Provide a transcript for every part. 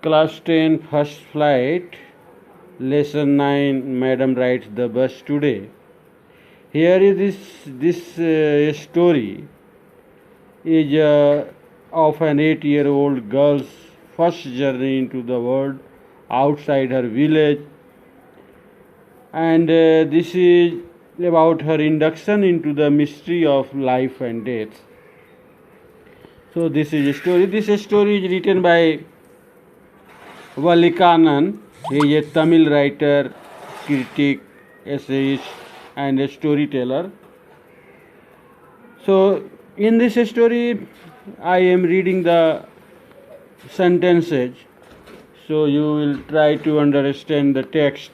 Class 10 first flight, lesson 9. Madam rides the bus today. Here is this story is of an 8-year-old girl's first journey into the world outside her village, and this is about her induction into the mystery of life and death. So this is a story. This story is written by Valikanan. He is a Tamil writer, critic, essayist, and a storyteller. So in this story, I am reading the sentences, so you will try to understand the text.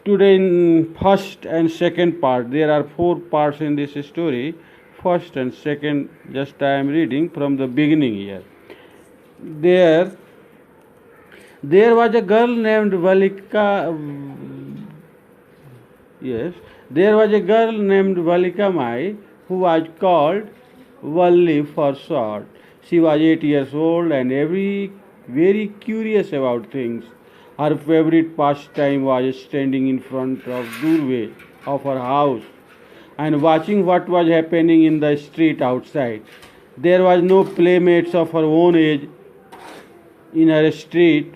Today, in first and second part, there are 4 parts in this story. First and second, just I am reading from the beginning here. There was a girl named there was a girl named Valikamai who was called Valli for short. She was 8 years old and very curious about things. Her favorite pastime was standing in front of doorway of her house and watching what was happening in the street outside. There was no playmates of her own age in her street,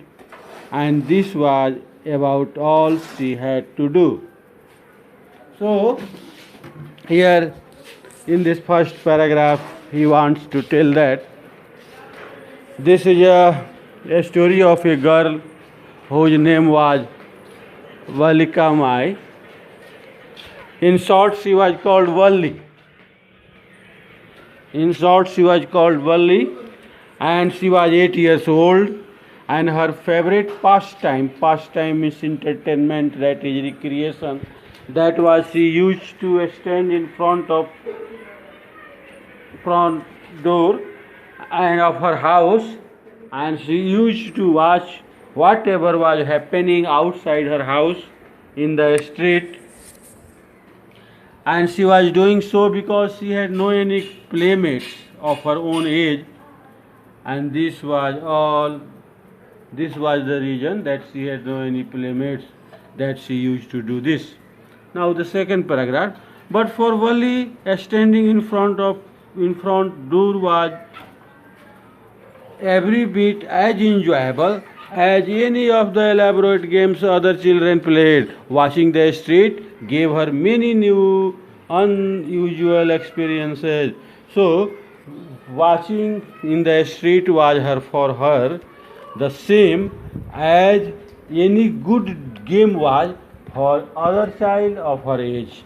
and this was about all she had to do. So, here in this first paragraph, he wants to tell that this is a story of a girl whose name was Valikamai. In short, she was called Valli. And she was 8 years old, and her favorite pastime means entertainment, that is recreation, that was she used to stand in front door and of her house, and she used to watch whatever was happening outside her house in the street. And she was doing so because she had no any playmates of her own age, and this was the reason that she had no any playmates, that she used to do this. Now the second paragraph. But for Valli, standing in front door was every bit as enjoyable as any of the elaborate games other children played. Watching the street gave her many new, unusual experiences. So, watching in the street was for her the same as any good game was for other child of her age.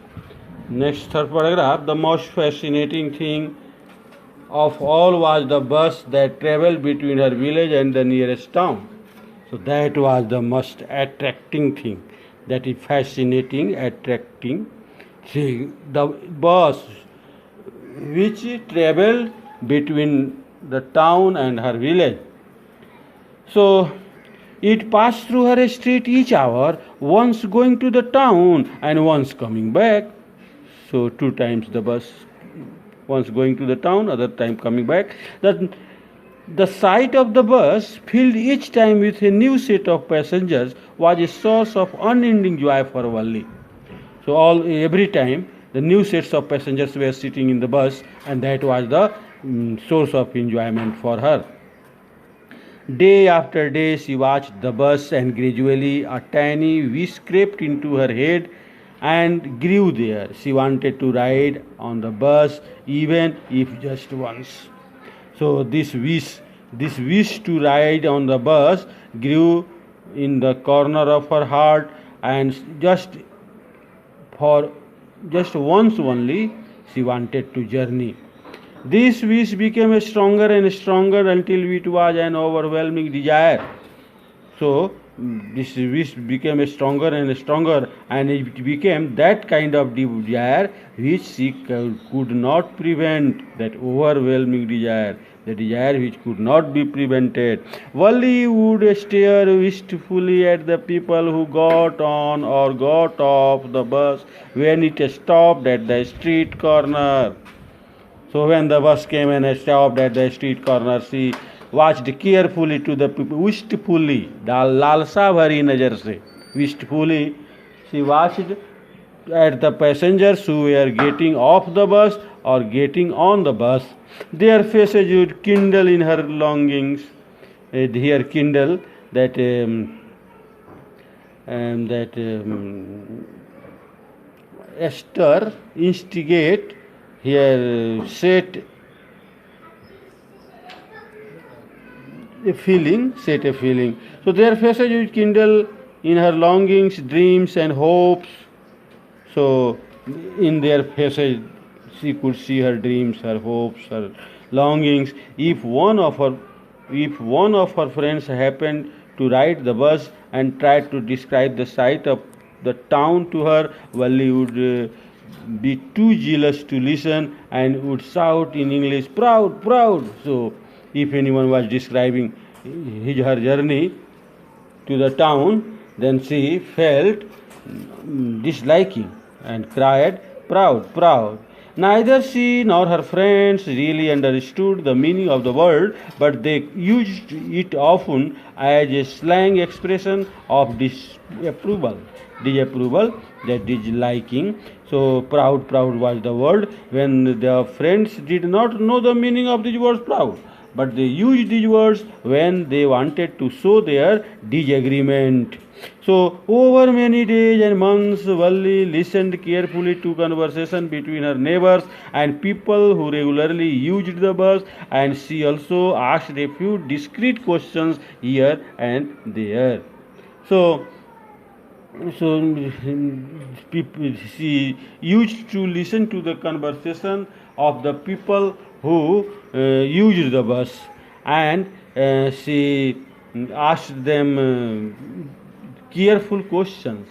Next third paragraph. The most fascinating thing of all was the bus that traveled between her village and the nearest town. So that was the most attracting thing. That is fascinating, attracting thing. The bus which traveled between the town and her village. So it passed through her street each hour, once going to the town and once coming back. So 2 times the bus, once going to the town, other time coming back. The sight of the bus, filled each time with a new set of passengers, was a source of unending joy for Valli. So every time the new sets of passengers were sitting in the bus, and that was the source of enjoyment for her. Day after day she watched the bus, and gradually a tiny wish crept into her head and grew there. She wanted to ride on the bus, even if just once. So this wish to ride on the bus grew in the corner of her heart, and just once only she wanted to journey. This wish became stronger and stronger until it was an overwhelming desire. So this wish became stronger and stronger, and it became that kind of desire which she could not prevent, that overwhelming desire, the desire which could not be prevented. Valli would stare wistfully at the people who got on or got off the bus when it stopped at the street corner. So when the bus came and stopped at the street corner, she watched carefully to the people, wistfully, लालसा भरी नजर से, wistfully, she watched at the passengers who were getting off the bus or getting on the bus. Their faces would kindle in her longings. Here kindle that stir, instigate. Here set a feeling, set a feeling. So their faces would kindle in her longings, dreams, and hopes. So in their faces, she could see her dreams, her hopes, her longings. If one of her friends happened to ride the bus and tried to describe the sight of the town to her, Valli would be too jealous to listen and would shout in English, "Proud, proud!" So if anyone was describing her journey to the town, then she felt disliking and cried, "Proud, proud!" Neither she nor her friends really understood the meaning of the word, but they used it often as a slang expression of disapproval, that disliking. So proud, proud was the word when the friends did not know the meaning of these words proud, but they used these words when they wanted to show their disagreement. So over many days and months, Valli listened carefully to conversation between her neighbors and people who regularly used the bus, and she also asked a few discreet questions here and there. So she used to listen to the conversation of the people who used the bus, and she asked them careful questions.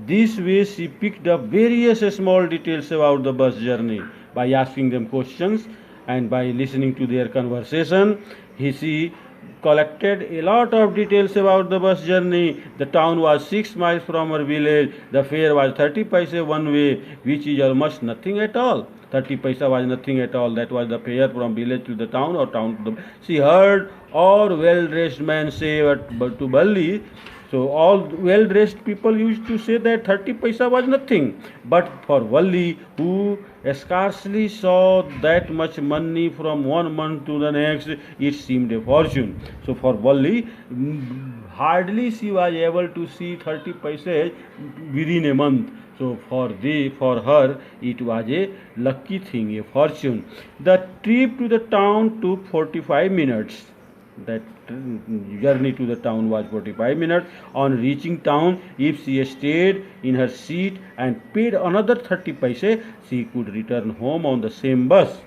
This way she picked up various small details about the bus journey by asking them questions and by listening to their conversation. She collected a lot of details about the bus journey. The town was 6 miles from her village. The fare was 30 paise one way, which is almost nothing at all. 30 paisa was nothing at all. That was the fare from village to the town or town to the... She heard all well-dressed men say to Valli. So all well-dressed people used to say that 30 paisa was nothing. But for Valli, who scarcely saw that much money from one month to the next, it seemed a fortune. So for Valli, hardly she was able to see 30 paisa within a month. So for her, it was a lucky thing, a fortune. The trip to the town took 45 minutes. That journey to the town was 45 minutes. On reaching town, if she stayed in her seat and paid another 30 paise, she could return home on the same bus.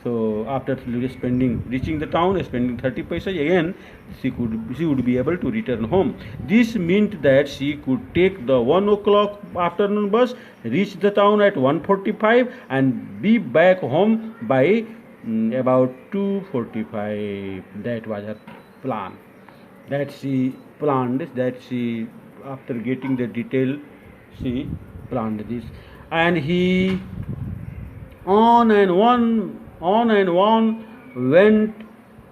So after reaching the town, spending 30 paise again, she would be able to return home. This meant that she could take the 1 o'clock afternoon bus, reach the town at 1:45, and be back home by about 2:45. That was her plan. That she planned. After getting the detail, she planned this. And he on and on went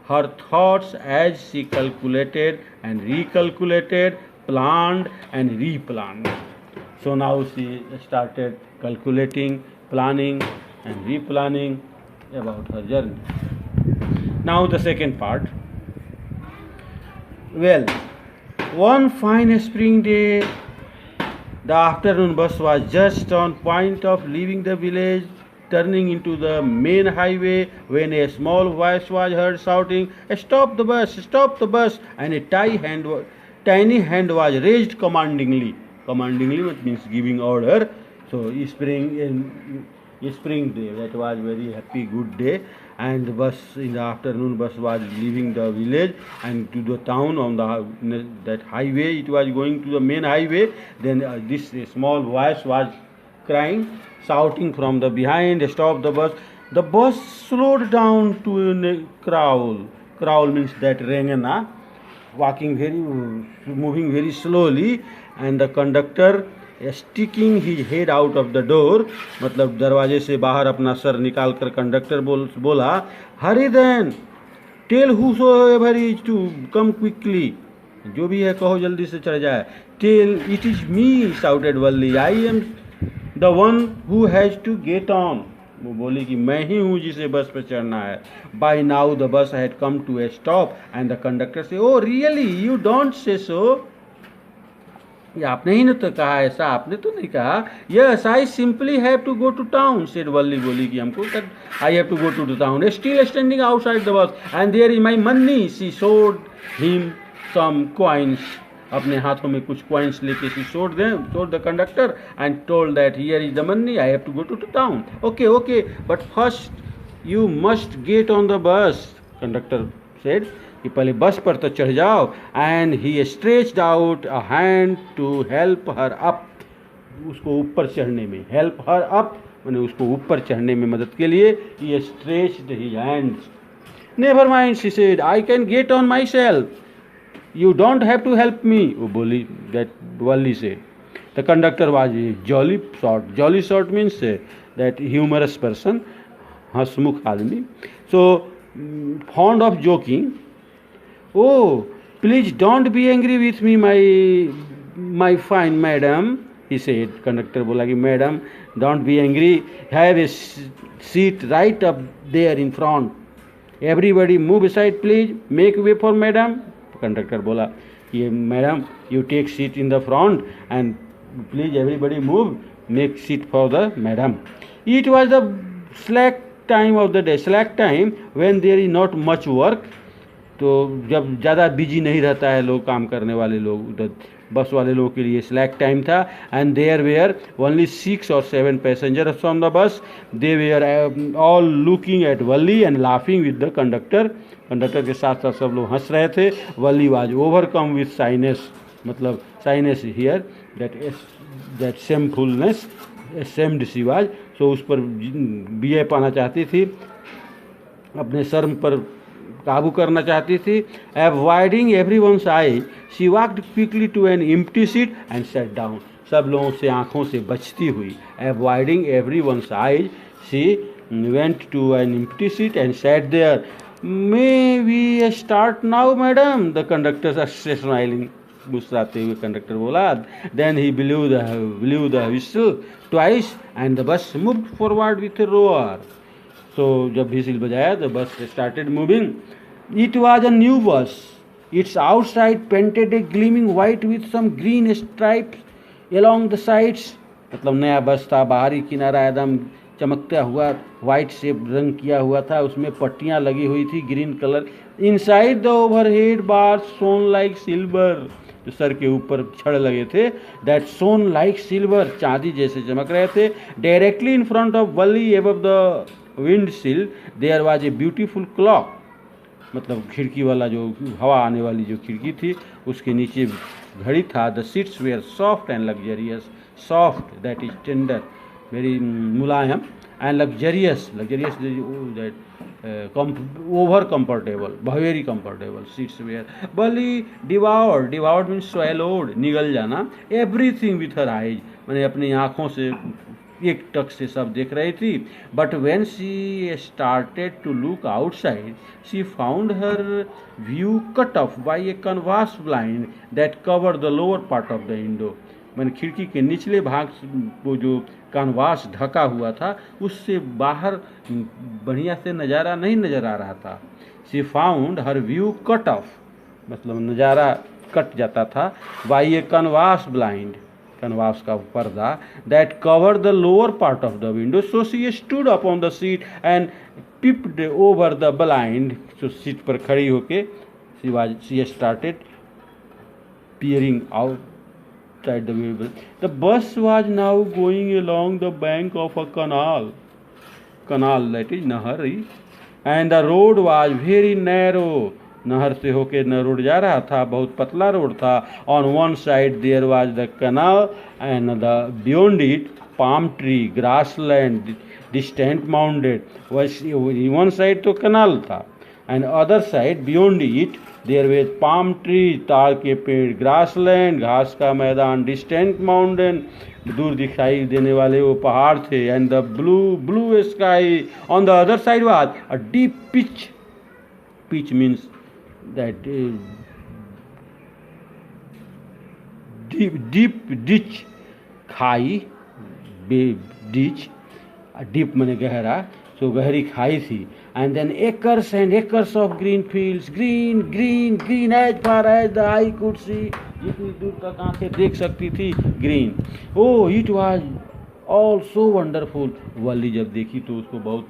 her thoughts as she calculated and recalculated, planned and replanned. So now she started calculating, planning and replanning about her journey. Now the second part. Well, one fine spring day, the afternoon bus was just on point of leaving the village, turning into the main highway, when a small voice was heard shouting, "Stop the bus! Stop the bus!" And a tiny hand was raised commandingly. Commandingly, which means giving order. So spring day, that was very happy, good day, and the bus in the afternoon bus was leaving the village and to the town on that highway. It was going to the main highway. Then this small voice was crying, shouting from the behind, "Stop the bus!" The bus slowed down to a crawl. Crawl means that rengana, moving very slowly, and the conductor sticking his head out of the door, मतलब दरवाजे से बाहर अपना sir निकाल कर conductor बोला, "Hurry then, tell whosoever is to come quickly. जो भी है कहो जल्दी से चढ़ जाए. Tell it is me, shouted Valli. I am the one who has to get on. वो बोली कि मैं ही हूँ जिसे बस पर चढ़ना है. By now the bus had come to a stop and the conductor said, "Oh really? You don't say so." ये आपने ही न तो कहा, ऐसा आपने तो नहीं कहा. Yes, I simply have to go to town, said Valli. बोली कि हमको I have to go to the town. Still standing outside the bus and there is my money. She showed him some coins. अपने हाथों में कुछ coins लेके she showed the conductor and told that here is the money. I have to go to the town. Okay, but first you must get on the bus. Conductor said कि पहले बस पर तो चढ़ जाओ. And he stretched out a hand to help her up. उसको ऊपर चढ़ने में, हेल्प हर अप मैंने उसको ऊपर चढ़ने में मदद के लिए. He stretched his hands. Never mind, she said, I can get on myself. You don't have to help me. वो बोली that Valli said. The conductor was jolly short. Jolly short means that humorous person, हंसमुख आदमी. So fond of joking. Oh, please don't be angry with me, my fine madam, he said. Conductor बोला कि madam don't be angry, have a seat right up there in front. Everybody move aside please, make way for madam. Conductor बोला कि madam you take seat in the front and please everybody move, make seat for the madam. It was the slack time of the day, slack time when there is not much work. तो जब ज़्यादा busy नहीं रहता है लोग, काम करने वाले लोग, उधर बस वाले लोगों के लिए स्लैक टाइम था. And there were only 6 or 7 passengers from the bus. They were all looking at Valli and laughing with the conductor. Conductor के साथ साथ सब लोग हंस रहे थे. Valli was overcome with shyness, मतलब shyness here that shamefulness, shamed she was. So उस पर बीए पाना चाहती थी, अपने शर्म पर काबू करना चाहती थी. Avoiding everyone's eye, she walked quickly to an empty seat and sat down. सब लोगों से आंखों से बचती हुई, avoiding everyone's eye, she went to an empty seat and sat there. May we start now madam, the conductor smiling. मुस्कुराते हुए conductor बोला. Then he blew the whistle twice and the bus moved forward with a roar. So जब whistle बजाया the bus started moving. It was a new bus. Its outside painted a gleaming white with some green stripes along the sides. मतलब नया बस था, बाहरी किनारा एकदम चमकता हुआ वाइट से रंग किया हुआ था, उसमें पट्टियाँ लगी हुई थी green colour. Inside the overhead bars shown like silver. जो सर के ऊपर छड़ लगे थे, दैट शोन लाइक सिल्वर, चांदी जैसे चमक रहे थे. Directly in front of Valli above the windshield there was a beautiful clock. मतलब खिड़की वाला जो हवा आने वाली जो खिड़की थी उसके नीचे घड़ी था. The seats were soft and luxurious. Soft that is tender, very मुलायम, and luxurious that over comfortable, very comfortable seats were. Valli devoured means swallowed, निगल जाना. एवरीथिंग विथ हर आइज, मैंने अपनी आँखों से एक टक से सब देख रही थी. But when she started to look outside she found her view cut off by a canvas blind that cover the lower part of the window. मैंने खिड़की के निचले भाग वो जो कनवास ढका हुआ था उससे बाहर बढ़िया से नज़ारा नहीं नज़र आ रहा था. She found her view cut of, मतलब नज़ारा कट जाता था. By a canvas blind, canvas का पर्दा, that cover the lower part of the window. So she stood upon the seat and peeped over the blind. So seat पर खड़ी होके she started peering outside the window. The bus was now going along the bank of a canal, that is नहर, and the road was very narrow. नहर से होके न road जा रहा था, बहुत पतला रोड था. On one side there was the canal and the beyond it palm tree, grass land, distant mounted. One side तो कैनाल था and other side beyond it there were palm tree, ताड़ के पेड़, ग्रास लैंड, घास का मैदान, distant mountain, दूर दिखाई देने वाले वो पहाड़ थे. And the blue sky on the other side was a deep pitch pitch means that deep ditch, खाई, ditch, deep माने गहरा, so गहरी खाई थी. And then acres and acres of green fields, green as far as the eye could see. जितनी दूर तक आंखें देख सकती थी, green. Oh, it was all so wonderful. वल्ली जब देखी तो उसको बहुत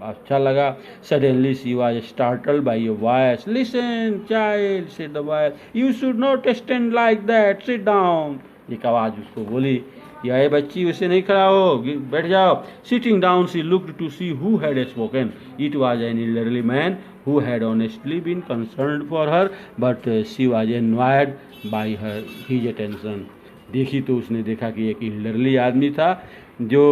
अच्छा लगा. Suddenly she was startled by a voice. Listen, child, said the voice. You should not stand like that. Sit down. एक आवाज उसको बोली, ये बच्ची उसे नहीं खड़ा हो, बैठ जाओ. Sitting down, she looked to see who had spoken. It was an elderly man who had honestly been concerned for her, but she was annoyed by his attention. देखी तो उसने देखा कि एक elderly आदमी था जो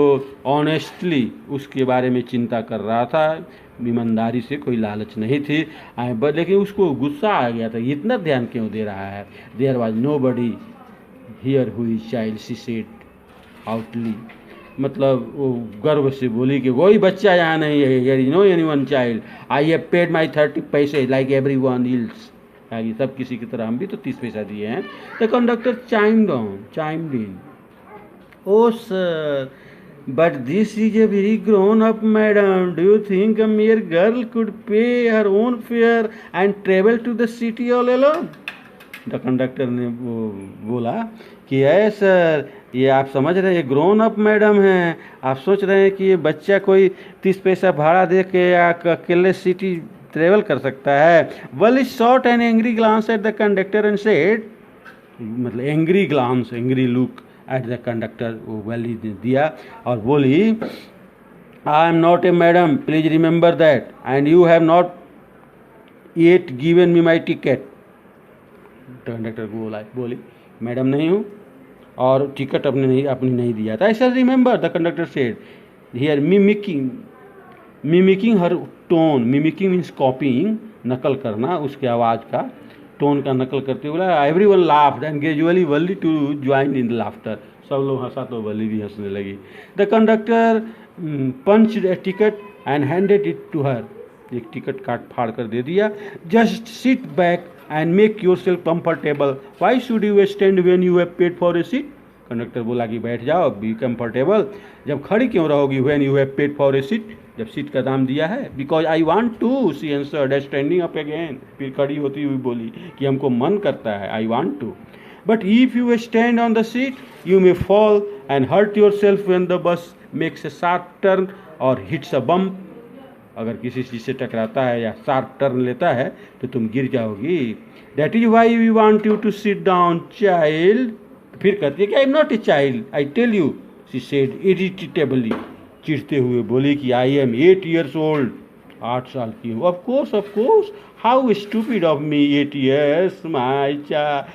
ऑनेस्टली उसके बारे में चिंता कर रहा था, ईमानदारी से, कोई लालच नहीं थी. लेकिन उसको गुस्सा आ गया था, इतना ध्यान क्यों दे रहा है. There was nobody here who is child, she said haughtily. मतलब वो गर्व से बोली कि कोई बच्चा यहाँ नहीं है. Here is no anyone child. I have paid my 30 पैसे लाइक एवरीवन एल्स. सब किसी की तरह हम भी तो 30 पैसा दिए हैं. The conductor chimed in. Oh sir, but this is a very grown-up madam. Do you think a mere girl could pay her own fare and travel to the city all alone? The conductor ने बोला कि है sir, ये आप समझ रहे हैं, ये ग्रोन अप मैडम हैं. आप सोच रहे हैं कि ये बच्चा कोई 30 पैसा भाड़ा दे के या अकेले सिटी ट्रेवल कर सकता है. Well, shot an angry glance at the conductor and said, मतलब angry glance, angry look at the conductor वो वैली दिया और बोली, I am not a madam, please remember that, and you have not yet given me my ticket. Conductor को बोली madam नहीं हूँ और टिकट अपनी नहीं दिया था. ऐसा remember, the conductor said. Here mimicking her tone. Mimicking means copying, नकल करना, उसके आवाज़ का टोन का नकल करते हुए. Everyone laughed and gradually Valli to join in the laughter. सब लोग हंसा तो वल्ली भी हंसने लगी. The conductor punched a ticket and handed it to her. एक टिकट काट फाड़ कर दे दिया. Just sit back and make yourself comfortable. Why should you stand when you have paid for a seat. Conductor बोला कि बैठ जाओ, बी कम्फर्टेबल. जब खड़ी क्यों रहोगी, when you have paid for a seat, जब सीट का दाम दिया है. Because I want to, she answered, standing up again. फिर खड़ी होती हुई बोली कि हमको मन करता है, I want to. But if you stand on the seat you may fall and hurt yourself when the bus makes a sharp turn और हिट्स अ बम्प. अगर किसी चीज़ से टकराता है या शार्प टर्न लेता है तो तुम गिर जाओगी. That is why we want you to sit down child. फिर कहती है कि I am not a child, I tell you, she said irritably. चिढ़ते हुए बोली कि आई एम 8 years old, 8 साल की हूँ. Of course, how stupid of me, 8 years my child.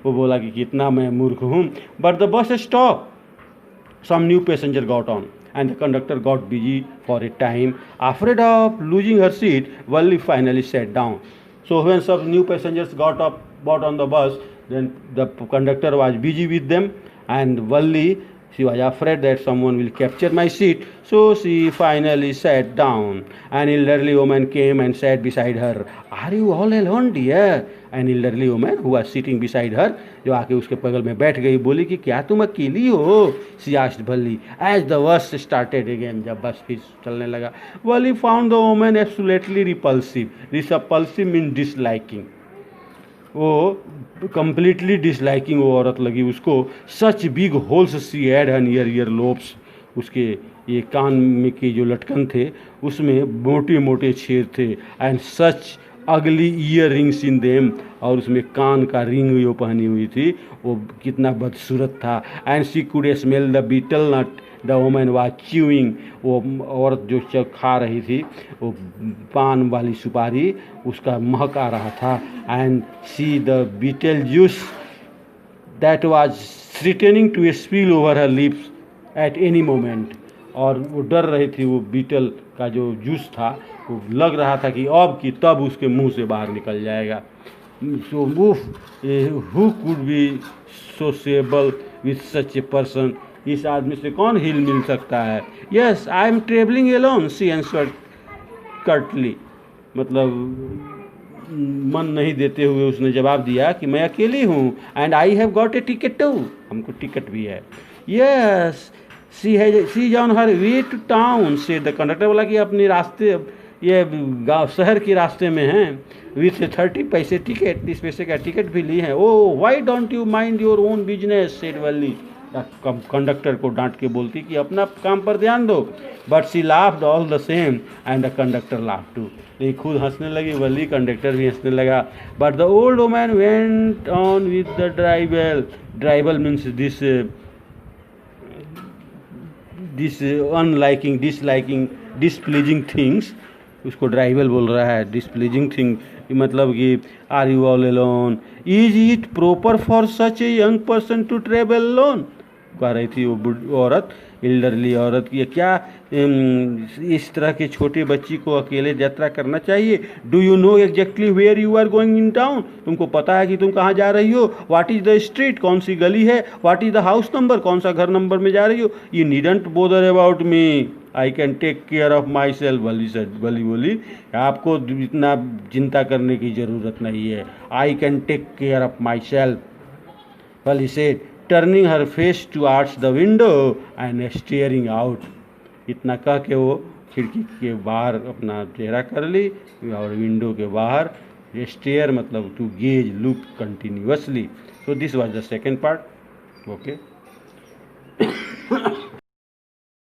वो बोला कि कितना मैं मूर्ख हूँ. But the bus stop. Some new passenger got on and the conductor got busy for a time. Afraid of losing her seat, Valli finally sat down. So when some new passengers got on the bus, then the conductor was busy with them, and Valli, she was afraid that someone will capture my seat, so she finally sat down. An elderly woman came and sat beside her. Are you all alone, dear? An elderly woman who was sitting beside her, जो आके उसके बगल में बैठ गई, बोली कि क्या तुम अकेली हो. She asked Valli as the bus started again. जब बस फिर चलने लगा. Valli found the woman absolutely repulsive. Repulsive means disliking. वो completely disliking वो औरत लगी उसको. Such big holes she had in her earlobes. उसके ये कान में के जो लटकन थे उसमें मोटे मोटे छेद थे. एंड सच अगली ईयर रिंग्स इन देम. और उसमें कान का रिंग जो पहनी हुई थी वो कितना बदसूरत था. And she could smell the beetle not the woman was chewing. वो औरत जो खा रही थी वो पान वाली सुपारी, उसका महक आ रहा था. And see the betel juice that was threatening to spill over her lips at any moment. और वो डर रही थी, वो बीटल का जो जूस था वो लग रहा था कि अब की तब उसके मुंह से बाहर निकल जाएगा. So who could be sociable with such a person. इस आदमी से कौन हिल मिल सकता है. Yes, I am travelling alone, she answered curtly. मतलब मन नहीं देते हुए उसने जवाब दिया कि मैं अकेली हूँ, and I have got a ticket too, हमको टिकट भी है। Yes she is on her way to town से द कंडक्टर बोला कि अपने रास्ते, ये गाँव शहर के रास्ते में हैं, विथ 30 पैसे टिकट, 30 पैसे का टिकट भी ली है। Oh why don't you mind your own business said Valli, conductor को डांट के बोलती कि अपना काम पर ध्यान दो। But she laughed all the same and the conductor laughed too, लेकिन खुद हंसने लगी वल्ली, कंडक्टर भी हंसने लगा। But the old woman went on with the drivel, drivel means this unliking, disliking, displeasing things, उसको ड्राइवल बोल रहा है। डिसप्लीजिंग थिंग मतलब कि are you all alone, is it proper for such a young person to travel lone, कह रही थी वो औरत, एल्डरली औरत की, क्या इस तरह के छोटे बच्ची को अकेले यात्रा करना चाहिए। Do you know exactly where you are going in town, तुमको पता है कि तुम कहाँ जा रही हो। व्हाट इज़ द स्ट्रीट, कौन सी गली है। व्हाट इज़ द हाउस नंबर, कौन सा घर नंबर में जा रही हो। यू नीडंट बोदर अबाउट मी, आई can take care of my self. Wally बोली आपको इतना चिंता करने की ज़रूरत नहीं है, I can take care of my self, Wally said, turning her face towards the window and staring out. इतना कह के वो खिड़की के बाहर अपना चेहरा कर ली और विंडो के बाहर स्टेयर मतलब to gaze, look continuously. So this was the second part. Okay.